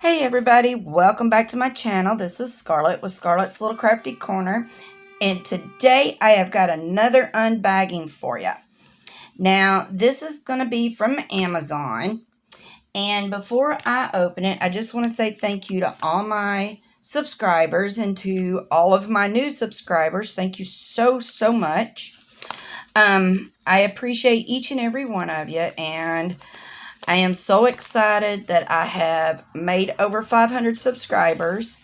Hey everybody, welcome back to my channel. This is Scarlett with Scarlett's Little Crafty Corner, and today I have got another unbagging for you. Now this is going to be from Amazon, and before I open it, I just want to say thank you to all my subscribers and to all of my new subscribers. Thank you so much. I appreciate each and every one of you, and I am so excited that I have made over 500 subscribers,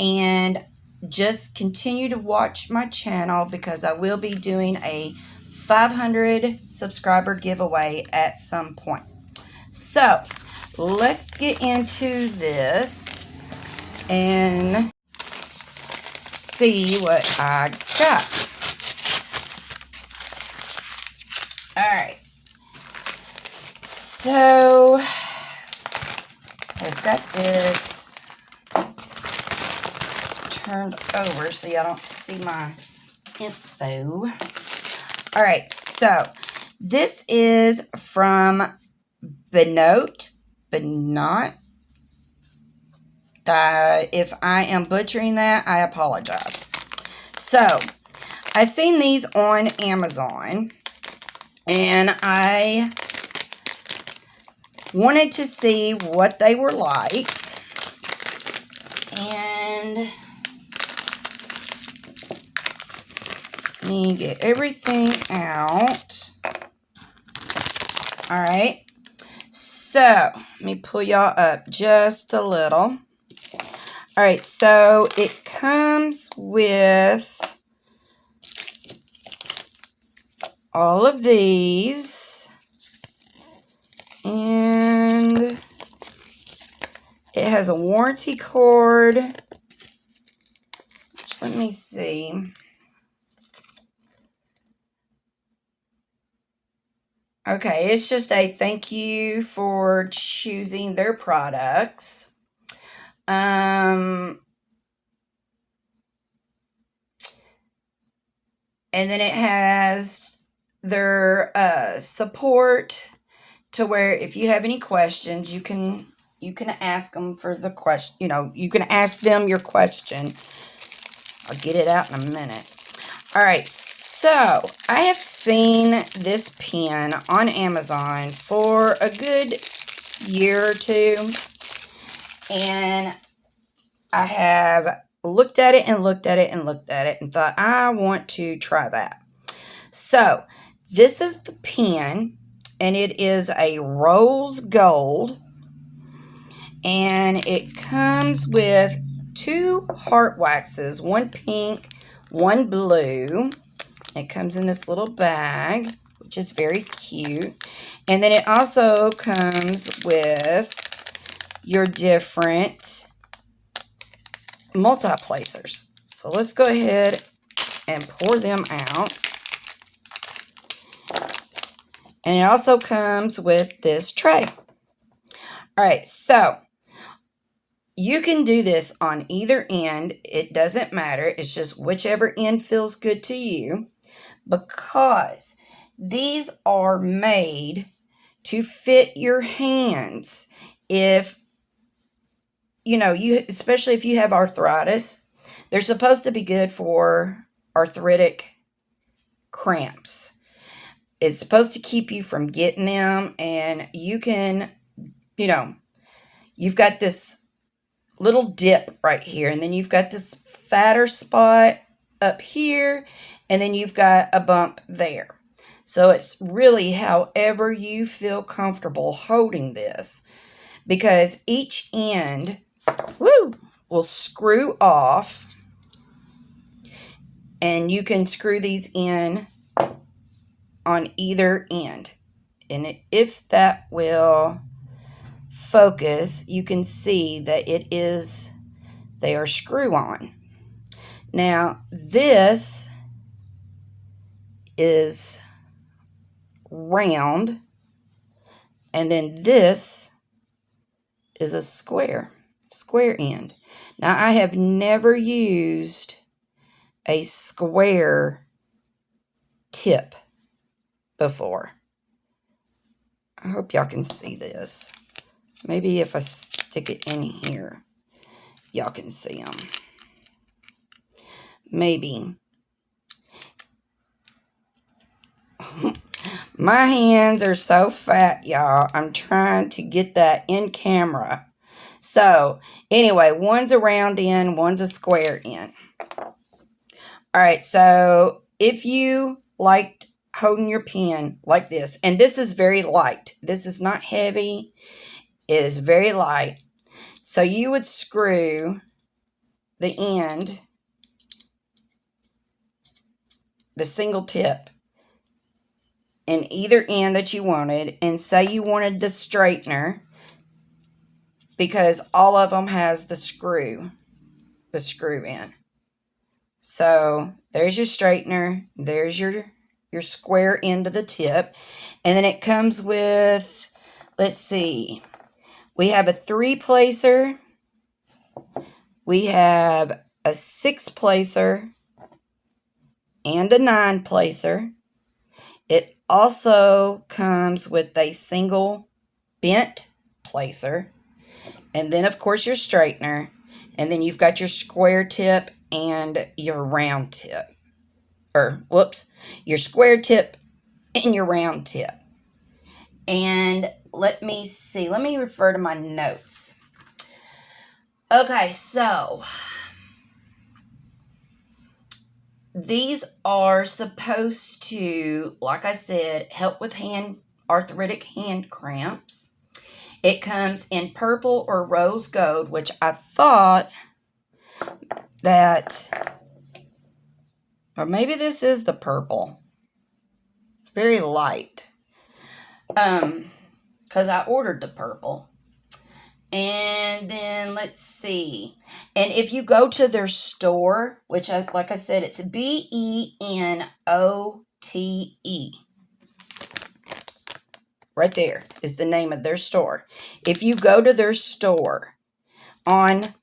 and just continue to watch my channel because I will be doing a 500 subscriber giveaway at some point. So let's get into this and see what I got. Alright. So, I've got this turned over so y'all don't see my info. Alright, so this is from Benote. If I am butchering that, I apologize. So, I seen these on Amazon, and I wanted to see what they were like, and let me get everything out. Alright, so let me pull y'all up just a little. Alright, so it comes with all of these. And it has a warranty cord. Let me see. Okay, it's just a thank you for choosing their products. And then it has their support, to where if you have any questions, you can ask them for the question. You can ask them your question. I'll get it out in a minute. All right, so I have seen this pen on Amazon for a good year or two, and I have looked at it and looked at it and looked at it and thought, I want to try that. So this is the pen, and it is a rose gold, and it comes with 2 heart waxes, one pink, one blue. It comes in this little bag, which is very cute. And then it also comes with your different multi-placers. So let's go ahead and pour them out. And it also comes with this tray. Alright, so you can do this on either end. It doesn't matter. It's just whichever end feels good to you, because these are made to fit your hands. If, especially if you have arthritis, they're supposed to be good for arthritic cramps. It's supposed to keep you from getting them, and you can, you've got this little dip right here, and then you've got this fatter spot up here, and then you've got a bump there. So it's really however you feel comfortable holding this, because each end, will screw off, and you can screw these in on either end. And if that will focus, you can see that they are screw-on. Now this is round, and then this is a square end. Now I have never used a square tip before. I hope y'all can see this. Maybe if I stick it in here. Y'all can see them. Maybe. My hands are so fat, y'all. I'm trying to get that in camera. So, anyway, one's a round end, one's a square end. Alright, so if you liked holding your pen like this, and this is very light. This is not heavy. It is very light. So you would screw the end, the single tip, in either end that you wanted, and say you wanted the straightener, because all of them has the screw in. So there's your straightener, there's your square end of the tip, and then it comes with, let's see, we have a 3-placer, we have a 6-placer, and a 9-placer. It also comes with a single bent placer, and then of course your straightener, and then you've got your square tip and your round tip. Your square tip and your round tip. And let me see. Let me refer to my notes. Okay, so these are supposed to, like I said, help with arthritic hand cramps. It comes in purple or rose gold, which I thought that, or maybe this is the purple. It's very light. Because I ordered the purple. And then, let's see. And if you go to their store, which, like I said, it's Benote. Right there is the name of their store. If you go to their store on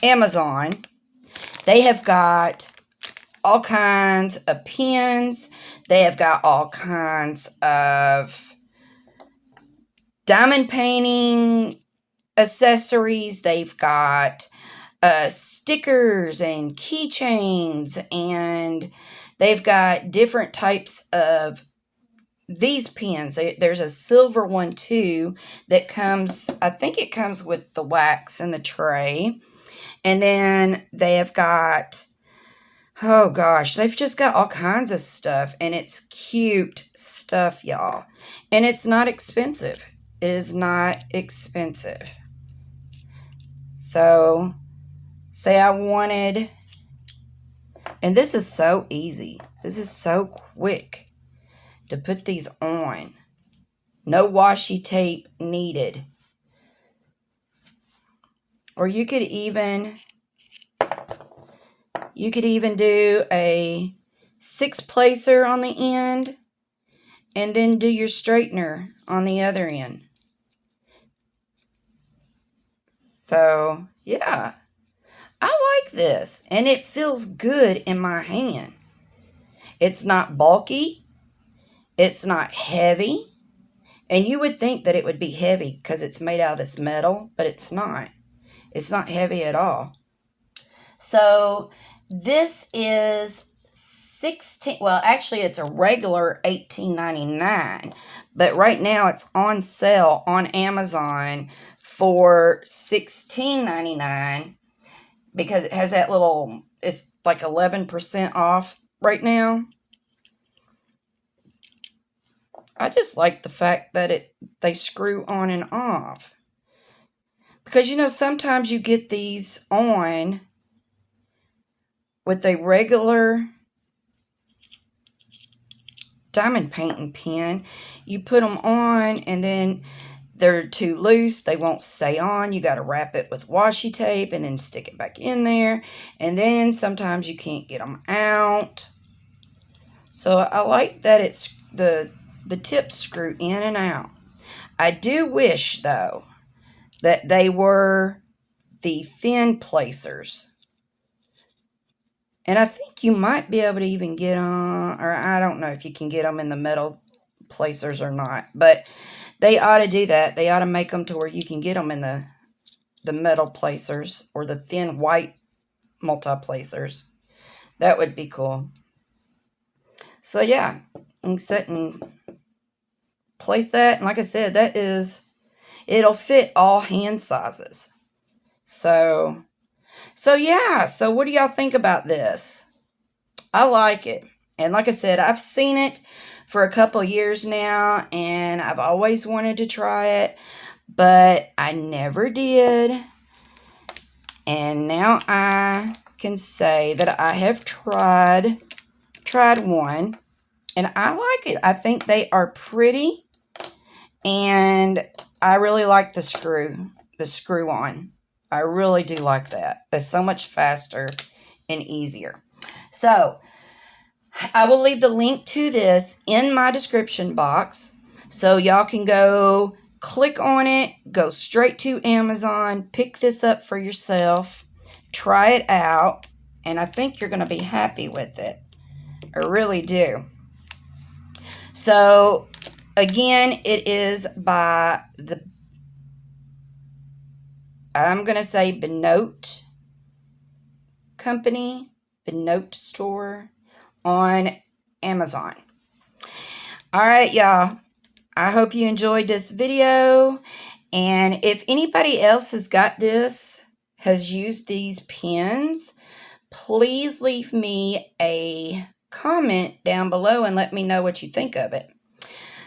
Amazon, they have got all kinds of pens. They have got all kinds of diamond painting accessories. They've got stickers and keychains, and they've got different types of these pens. There's a silver one too that comes, I think it comes with the wax in the tray. And then they have got, oh gosh, they've just got all kinds of stuff, and it's cute stuff, y'all. And it's not expensive. It is not expensive. So, say I wanted, and this is so easy. This is so quick to put these on. No washi tape needed. Or you could even do a 6-placer on the end, and then do your straightener on the other end. So, yeah, I like this, and it feels good in my hand. It's not bulky. It's not heavy. And you would think that it would be heavy because it's made out of this metal, but it's not. It's not heavy at all. So this is it's a regular $18.99, but right now it's on sale on Amazon for $16.99 because it has that little, it's like 11% off right now. I just like the fact that they screw on and off. Because, you know, sometimes you get these on with a regular diamond painting pen. You put them on and then they're too loose. They won't stay on. You got to wrap it with washi tape and then stick it back in there. And then sometimes you can't get them out. So I like that it's the tips screw in and out. I do wish, though, that they were the thin placers. And I think you might be able to even get them, or I don't know if you can get them in the metal placers or not. But They ought to do that. They ought to make them to where you can get them in the metal placers or the thin white multi-placers. That would be cool. So yeah, you can sit and place that. And like I said, it'll fit all hand sizes. So yeah. So what do y'all think about this? I like it. And like I said, I've seen it for a couple years now, and I've always wanted to try it, but I never did. And now I can say that I have tried one, and I like it. I think they are pretty, and I really like the screw on. I really do like that. It's so much faster and easier. So I will leave the link to this in my description box, so y'all can go click on it, go straight to Amazon, pick this up for yourself, try it out, and I think you're going to be happy with it. I really do. So again, it is by I'm going to say Benote company, Benote store on Amazon. All right, y'all. I hope you enjoyed this video. And if anybody else has used these pins, please leave me a comment down below and let me know what you think of it.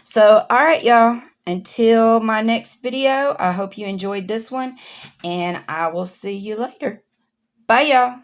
So, all right, y'all. Until my next video, I hope you enjoyed this one, and I will see you later. Bye, y'all.